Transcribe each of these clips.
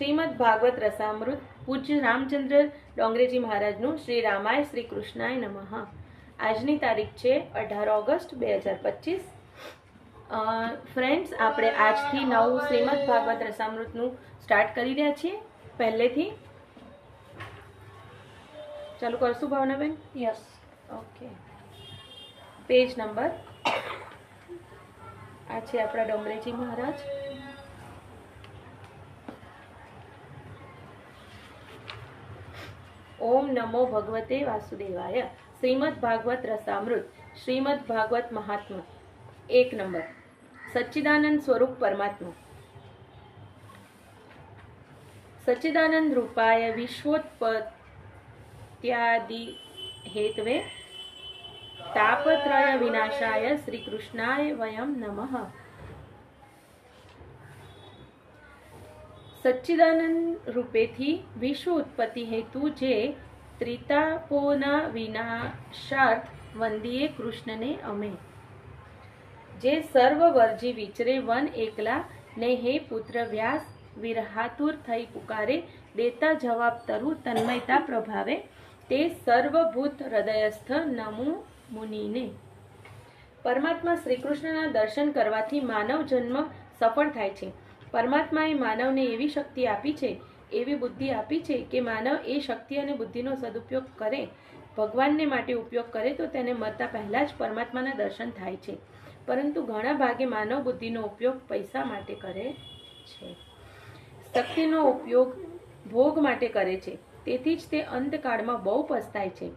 શ્રીમદ ભાગવત રસામૃત પૂજ્ય રામચંદ્ર ડોંગરેજી મહારાજનું શ્રી રામાય શ્રી કૃષ્ણાય નમઃ. આજની તારીખ છે 18 ઓગસ્ટ 2025. ફ્રેન્ડ્સ, આપણે આજથી નવું શ્રીમદ ભાગવત રસામૃતનું સ્ટાર્ટ કરી રહ્યા છીએ. પહેલેથી ચાલુ કરશું Bhavnaben? Yes. Okay. Page number આ છે આપણા ડોંગરેજી મહારાજ. ઓમ નમો ભગવતે વાસુદેવાય. શ્રીમદ ભાગવત રસામૃત શ્રીમદ ભાગવત મહાત્મા 1 નંબર. સચ્ચિદાનંદ સ્વરૂપ પરમાત્મા. સચ્ચિદાનંદ રૂપાય વિશ્વોત્પત્યાદિ હેતવે તાપત્રય વિનાશાય શ્રી કૃષ્ણાય વયમ નમઃ. સચ્ચિદાનંદ રૂપેથી વિશ્વ ઉત્પત્તિ હેતુ જે ત્રિતાપોના વિનાશાર્થ વંદીએ કૃષ્ણને અમે. જે સર્વ વર્જી વિચરે વન એકલા ને હે પુત્ર વ્યાસ વિરહાતુર થઈ પુકારે દેતા જવાબ તરુ તન્મયતા પ્રભાવે તે સર્વભૂત હૃદયસ્થ નમો મુનિને. પરમાત્મા શ્રી કૃષ્ણના દર્શન કરવાથી માનવ જન્મ સફળ થાય છે. પરમાત્માએ માનવને એવી શક્તિ આપી છે, એવી બુદ્ધિ આપી છે કે માનવ એ શક્તિ અને બુદ્ધિનો સદુપયોગ કરે, ભગવાનને માટે ઉપયોગ કરે તો તેને મરતા પહેલા જ પરમાત્માના દર્શન થાય છે. પરંતુ ઘણા ભાગે માનવ બુદ્ધિનો ઉપયોગ પૈસા માટે કરે છે, શક્તિનો ઉપયોગ ભોગ માટે કરે છે. તેથી જ તે અંતકાળમાં બહુ પસ્તાય છે.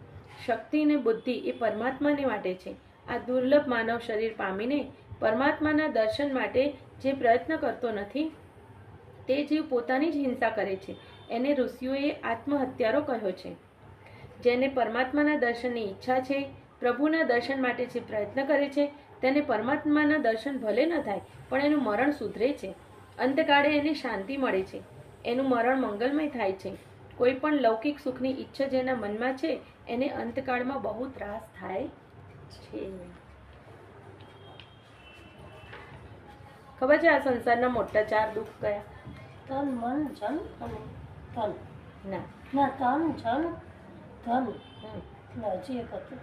શક્તિ અને બુદ્ધિ એ પરમાત્માને માટે છે. આ દુર્લભ માનવ શરીર પામીને પરમાત્માના દર્શન માટે જે પ્રયત્ન કરતો નથી તે જીવ પોતાની જ હિંસા કરે છે. એને ઋષિઓએ આત્મહત્યારો કહ્યો છે. જેને પરમાત્માના દર્શનની ઈચ્છા છે, પ્રભુના દર્શન માટે જે પ્રયત્ન કરે છે, તેને પરમાત્માના દર્શન ભલે ન થાય પણ એનું મરણ સુધરે છે. અંતકાળે એને શાંતિ મળે છે, એનું મરણ મંગલમય થાય છે. કોઈ પણ લૌકિક સુખની ઈચ્છા જેના મનમાં છે એને અંતકાળમાં બહુ ત્રાસ થાય છે. ખબર છે આ સંસારના મોટા 4 દુઃખ કયા? તન, મન, જન અને ધન. ના ના, તન, જન, ધન. હજી એક હતું.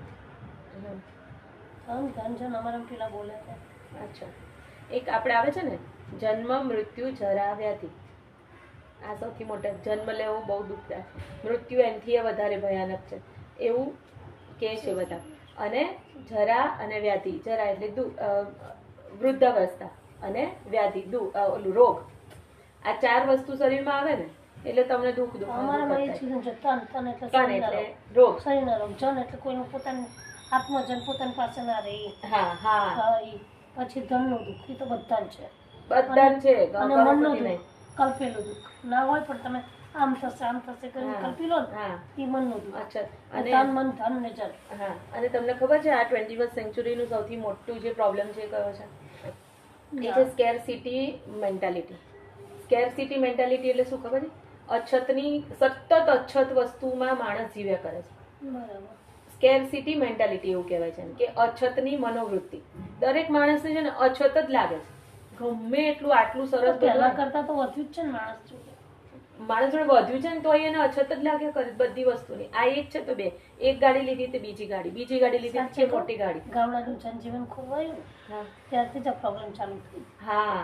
તન, ધન, જન અમારા પેલા બોલે છે. અચ્છા, એક આપણે આવે છે ને જન્મ મૃત્યુ જરા વ્યાધિ. આ સૌથી મોટા. જન્મ લેવો બહુ દુઃખદાયક, મૃત્યુ એનથી વધારે ભયાનક છે એવું કહે છે બધા. અને જરા અને વ્યાધિ. જરા એટલે વૃદ્ધાવસ્થા અને વ્યાધિ ઓલું રોગ. આ 4 વસ્તુ શરીરમાં આવે ને એટલે તમને દુઃખ અમારામાં એ ચીજ છે. તન, તન એટલે તન એટલે રોગ, શરીરના રોગ. જન એટલે કોઈનું પોતાનું આત્મજન પોતાની પાસે ના રહે. હા હા. પછી ધનનું દુઃખ એ તો બધા છે, બધા છે. અને મનનું દુઃખ કલ્પેલું દુઃખ ના હોય પણ તમે આમ થશે કરીને કલ્પી લો ને, એ મનનું દુઃખ. અચ્છા. અને તન, મન, ધન ને જન. હા. અને તમને ખબર છે આ 21st સેન્ચુરીનું સૌથી મોટું જે પ્રોબ્લેમ છે કયો છે? એ છે સ્કેરસિટી મેન્ટાલિટી. સ્કેરસિટી મેન્ટાલિટી એટલે શું ખબર છે? અછતની, સતત અછત વસ્તુમાં માણસ જીવ્યા કરે છે. બરાબર. સ્કેરસિટી મેન્ટાલિટી એવું કહેવાય છે કે અછતની મનોવૃત્તિ. દરેક માણસને છે ને અછત જ લાગે છે. ગમે એટલું આટલું સરસ પહેલા કરતા તો વધ્યું જ છે ને માણસ જોડે. માણસ જોડે વધ્યું છે ને તો એને અછત જ લાગ્યા કરે બધી વસ્તુની. આ એક છે તો 2. એક ગાડી લીધી તો બીજી ગાડી લીધી છે મોટી ગાડી. ગામડાનું જનજીવન ખોવાયું ત્યારથી જ આ પ્રોબ્લેમ ચાલુ થઈ. હા.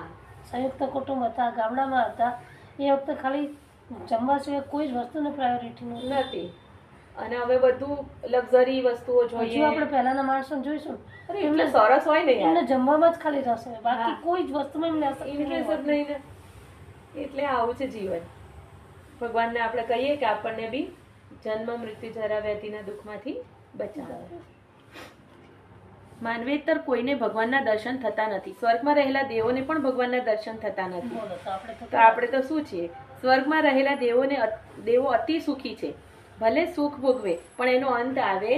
સંયુક્ત કુટુંબ હતા, ગામડામાં હતા, એ વખતે ખાલી જમવા સિવાય કોઈ જ વસ્તુને પ્રાયોરિટી નથી. અને હવે બધું લક્ઝરી વસ્તુઓ જોઈએ. આપણે પહેલાના માણસોને જોઈશું એમને સરસ હોય ને યાર, એમને જમવામાં જ ખાલી રસ હોય, બાકી કોઈ જ વસ્તુમાં એમને ઇન્ટરેસ્ટ જ નહીં ને. એટલે આવું છે જીવન. ભગવાનને આપણે કહીએ કે આપણને બી જન્મ મૃત્યુ જરા વ્યાધિના દુઃખમાંથી બચાવે. માનવેતર કોઈને ભગવાનના દર્શન થતા નથી. સ્વર્ગમાં રહેલા દેવોને પણ ભગવાનના દર્શન થતા નથી. તો આપણે તો શું છીએ? સ્વર્ગમાં રહેલા દેવો અતિ સુખી છે. ભલે સુખ ભોગવે પણ એનો અંત આવે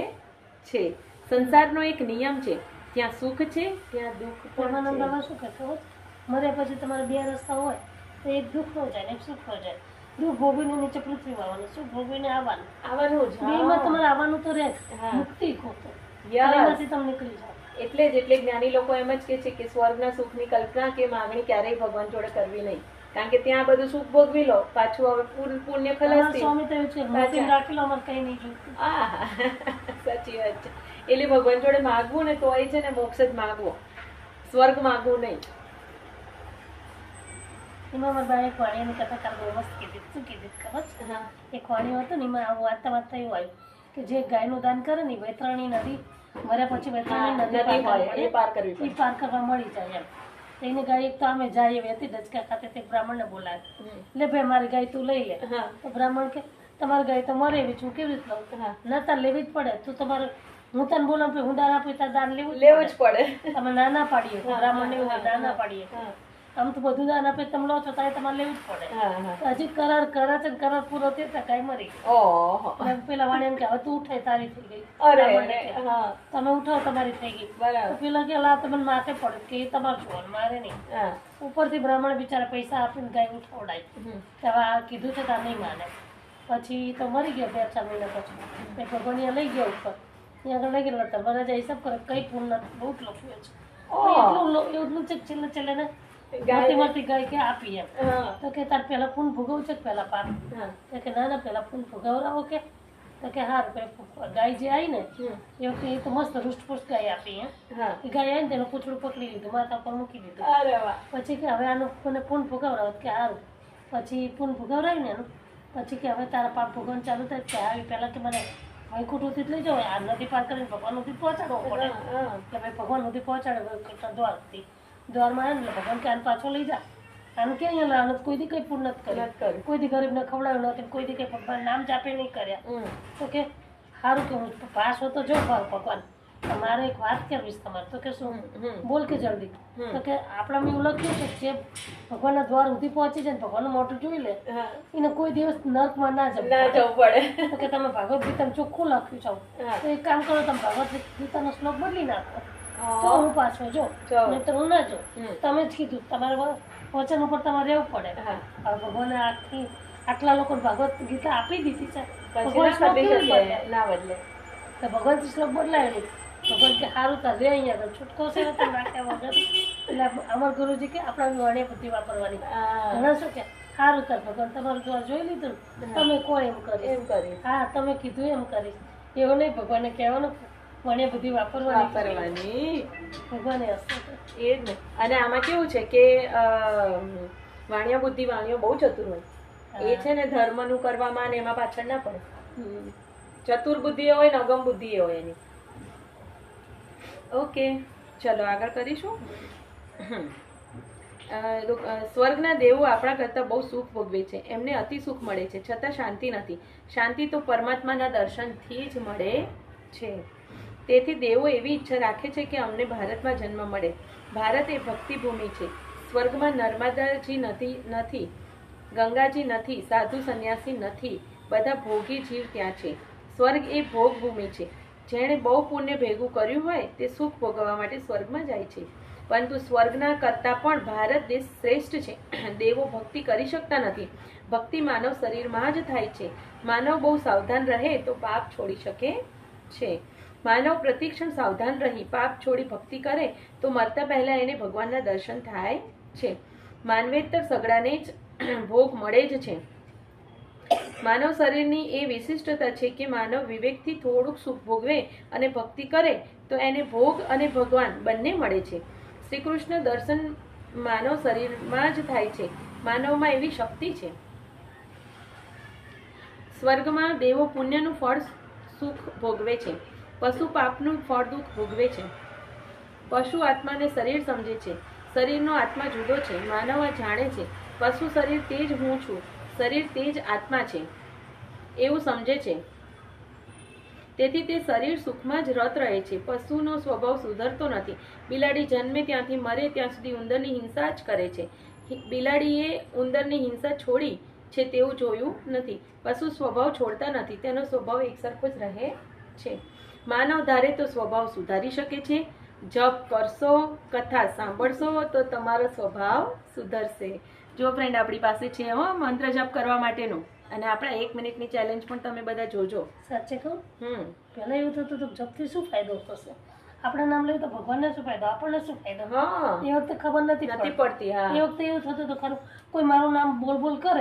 છે. સંસારનો એક નિયમ છે, ત્યાં સુખ છે ત્યાં દુઃખ પણ છે. શું કહેતો હોય, મર્યા પછી તમારે 2 રસ્તા હોય તો એક દુઃખ નો જાય ને એક સુખ નો જાય. દુઃખ ભોગવીને નીચે પૃથ્વીમાં આવવાનું, સુખ ભોગવીને આવવાનું જ. બેમાં તમારે આવવાનું તો રહે. મુક્તિ ખોટો એમાંથી તમે નીકળી જાઓ. એટલે જ જ્ઞાની લોકો એમ જ કહે છે કે સ્વર્ગના સુખની કલ્પના કે માંગણી ક્યારેય ભગવાન જોડે કરવી નહીં. કારણ કે ત્યાં બધું સુખ ભોગવી લો, પાછું હવે પુણ્ય ખલાસ સ્વામી તો એવું છે, મોતી રાખી લો, અમારે કઈ નહીં જોઈતું. સાચી વાત છે. એટલે ભગવાન જોડે માગવું ને તો એ છે ને મોક્ષ જ માગવો, સ્વર્ગ માગવું નહીં. એમાં મારા બાએ એક વાણીની કથા કરવા મસ્ત કીધી. શું કીધી ખબર છે? એક વાણી હતું ને એમાં આવું વાંચતા વાંચતા એવું આવ્યું કે જે ગાયનું દાન કરે ને વૈતરણી નદી મર્યા પછી વૈતરણી નદી પાર કરવા મળી જાય એમ. એની ગાય એક તો અમે જાય એવી હતી, ડચકા ખાતે તે બ્રાહ્મણને બોલાવે, એટલે ભાઈ મારી ગાય તું લઈ લે. તો બ્રાહ્મણ કે તમારી ગાય તો મરે એવી છું, કેવી રીતે લઉં? ના તાર લેવી જ પડે. તું તમારે હું તને બોલાવું હું દાન આપી તાર દાન લેવું જ પડે. તમે ના પાડીએ, બ્રાહ્મણ ને ના પાડીએ, આમ તો બધું દાન આપે તમે લો છો તારે તમારે લેવું જ પડે. હજી કરાર કરે છે, કરાર પૂરો થયો ગાય મરી. પેલા વાણી એમ કે હવે તું ઉઠાય તારી થઈ ગઈ, તમે ઉઠાવ તમારી થઈ ગઈ. પેલા કે લા તમને માથે પડે કે તમારું છો મારે નહીં. ઉપરથી બ્રાહ્મણ બિચારા પૈસા આપીને ગાય ઉઠાવડાય. હવે આ કીધું છે તાર નહીં માને. પછી તો મરી ગયો 2-4 મહિના પછી. ભગવાન લઈ ગયો ઉપર, ત્યાં આગળ લઈ ગયેલા હતા. બધા હિસાબ કરે કઈ પૂર્ણ બહુ જ લખ્યું છે. એટલું છે છેલ્લે છેલ્લે ને ગાય કે આપી એમ. તો કે તાર પેલા પૂન ભોગવું છે પેલા પાપ? તો કે ના પેલા પૂન ભોગવરાવો કે. તો કે હારું. ગાય જે આવી ને એ વખતે એ તો મસ્ત રૂષ્ટપુષ્ટ ગાય આપી એમ. ગાય આવી ને તેનું પૂછડું પકડી લીધું, માથા પર મૂકી દીધું. પછી કે હવે આનું પૂન ભોગવરાવ કે હારું. પછી પૂન ભોગવરાવી ને એનું પછી કે હવે તારા પાપ ભોગવવાનું ચાલુ થાય કે આવી પેલા કે મને વૈકુંઠ લઈ જાઓ, આ નદી પાર કરીને ભગવાન સુધી પહોંચાડવો પડે. એટલે ભાઈ ભગવાન સુધી પહોંચાડે દ્વારથી. દ્વારમાં આવે ને એટલે ભગવાન કે આને પાછો લઈ જા. આને કે અહીંયા લાવવાનું, કોઈ દી કઈ પૂર્ણ નથી કર્યું, કોઈ દી ગરીબને ખવડાવ્યું નથી, કોઈ દી કઈ ભગવાન નામ જાપે નહીં કર્યા. તો કે સારું કે હું પાસ હોતો જો ભગવાન મારે એક વાત કરવીશ તમારે. તો કે શું? બોલ કે જલ્દી. તો કે આપણામાં એવું લખ્યું છે જે ભગવાનના દ્વાર સુધી પહોંચી જાય ને ભગવાનનું મોઢું જોઈ લે એને કોઈ દિવસ નર્કમાં ના જવું પડે. તો કે તમે ભગવદ્ ગીતામાં ચોખ્ખું લખ્યું છો, તો એક કામ કરો, તમે ભગવદ્ ગીતાનો શ્લોક બદલી નાખો તો હું પાછો જો, નહીં તો હું ના જો. તમે જ કીધું તમારે વચન ઉપર તમારે રહેવું પડે. ભગવાને આટલા લોકો ભગવદ્ ગીતા આપી દીધી છે, ભગવાન શ્લોક ના બદલે. તો ભગવાન શ્લોક બદલાય નહીં. ભગવાન કે સારું તાર રે અહીંયા તો છૂટકો છે તો નાખ્યા વગર. એટલે અમારા ગુરુજી કે આપણા વાણી બુદ્ધિ વાપરવાની. ઘણા શું કે સારું તાર ભગવાન તમારું દ્વાર જોઈ લીધું, તમે કહો એમ કરી. હા તમે કીધું એમ કરી. એવું નહીં, ભગવાનને કહેવાનું વાણી બુદ્ધિ વાપરવાની. ભગવાને હશે એ જ ને. અને આમાં કેવું છે કે વાણિયા બુદ્ધિ વાણીઓ બહુ ચતુર હોય. એ છે ને ધર્મનું કરવામાં ને એમાં પાછળ ના પડે. ચતુર બુદ્ધિ હોય ને અગમ બુદ્ધિ હોય એની. ઓકે, ચલો આગળ કરીશું. સ્વર્ગના દેવો આપણા કરતાં બહુ સુખ ભોગવે છે, એમને અતિ સુખ મળે છે, છતાં શાંતિ નથી. શાંતિ તો પરમાત્માના દર્શનથી જ મળે છે. તેથી દેવો એવી ઈચ્છા રાખે છે કે અમને ભારતમાં જન્મ મળે. ભારત એ ભક્તિભૂમિ છે. સ્વર્ગમાં નર્મદાજી નથી, ગંગાજી નથી, સાધુ સંન્યાસી નથી, બધા ભોગી જીવ ત્યાં છે. સ્વર્ગ એ ભોગ ભૂમિ છે. જેણે બહુ પુણ્ય ભેગું કર્યું હોય તે સુખ ભોગવવા માટે સ્વર્ગમાં જાય છે. પરંતુ સ્વર્ગના કરતાં પણ ભારત દેશ શ્રેષ્ઠ છે. દેવો ભક્તિ કરી શકતા નથી. ભક્તિ માનવ શરીરમાં જ થાય છે. માનવ બહુ સાવધાન રહે તો પાપ છોડી શકે છે. માનવ પ્રતિક્ષણ સાવધાન રહી પાપ છોડી ભક્તિ કરે તો મરતા પહેલા એને ભગવાનના દર્શન થાય છે. માનવેતર સગડાને જ ભોગ મળે જ છે. માનવ શરીરની એ વિશિષ્ટતા છે કે માનવ વિવેકથી થોડુંક સુખ ભોગવે અને ભક્તિ કરે તો એને ભોગ અને ભગવાન બંને મળે છે. શ્રી કૃષ્ણ દર્શન માનવ શરીરમાં જ થાય છે. માનવમાં એવી શક્તિ છે. સ્વર્ગમાં દેવો પુણ્યનું ફળ સુખ ભોગવે છે, પશુ પાપનું ફળ દુઃખ ભોગવે છે. પશુ આત્માને શરીર સમજે છે, શરીરનો આત્મા જુદો છે. માનવ આ જાણે છે. પશુ શરીર તે જ હું છું, શરીર તે જ આત્મા છે એવું સમજે છે. તેથી તે શરીર સુખમાં જ રત રહે છે. પશુનો સ્વભાવ સુધરતો નથી. બિલાડી જન્મે ત્યાંથી મરે ત્યાં સુધી ઉંદરની હિંસા જ કરે છે. બિલાડીએ ઉંદરની હિંસા છોડી છે તેવું જોયું નથી. પશુ સ્વભાવ છોડતા નથી, તેનો સ્વભાવ એકસરખો જ રહે છે. માનવ ધારે તો સ્વભાવ સુધારી શકે છે. જપ કરશો, કથા સાંભળશો તો તમારો સ્વભાવ સુધરશે. જો ફ્રેન્ડ આપણી પાસે છે મંત્ર જપ કરવા માટેનું, અને આપણા 1 મિનિટની ચેલેન્જ પણ તમે બધા જોજો. સાચે કહું, પહેલા એવું થતું હતું જપથી શું ફાયદો થશે, આપણે નામ લઈએ તો ભગવાનને શું ફાયદો, આપણને શું ફાયદો? હા એ વખતે ખબર નથી નથી પડતી. હા એ વખતે એવું થતું હતું ખરું, કોઈ મારું નામ બોલ બોલ કરે